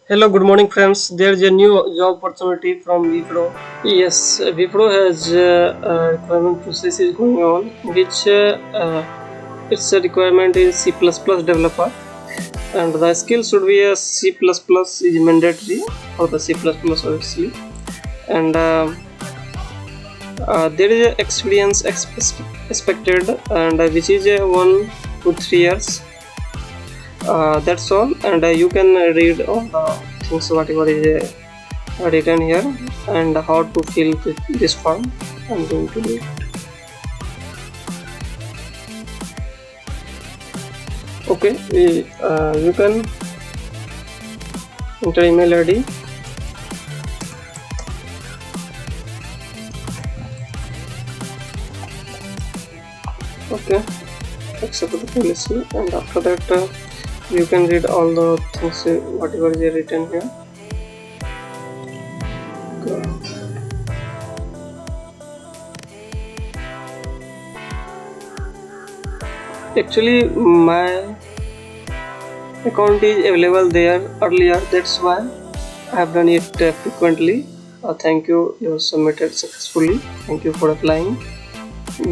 Hello, good morning, friends. There's a new job opportunity from Wipro. Yes, Wipro has requirement process is going on, which it's a requirement in C++ developer, and the skill should be a C++ is mandatory for the C++ obviously, and there is a experience expected, and which is 1 to 3 years. That's all, and you can read all the things whatever is written here and how to fill this form. I'm going to do it. Okay, you can enter email ID. Okay, accept the policy, and after that you can read all the things whatever is written here. Okay. Actually, my account is available there earlier, that's why I have done it frequently. Thank you, you submitted successfully. Thank you for applying.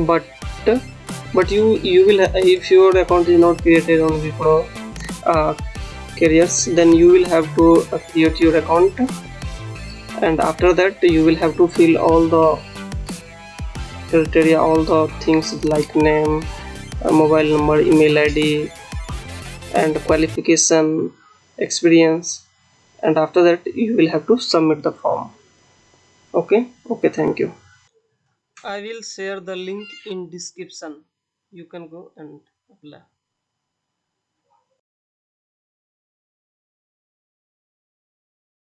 But you will if your account is not created on Wipro uh, careers, then you will have to create your account, and after that you will have to fill all the criteria, all the things like name, mobile number, email ID, and qualification, experience, and after that you will have to submit the form. Okay, thank you. I will share the link in description. You can go and apply.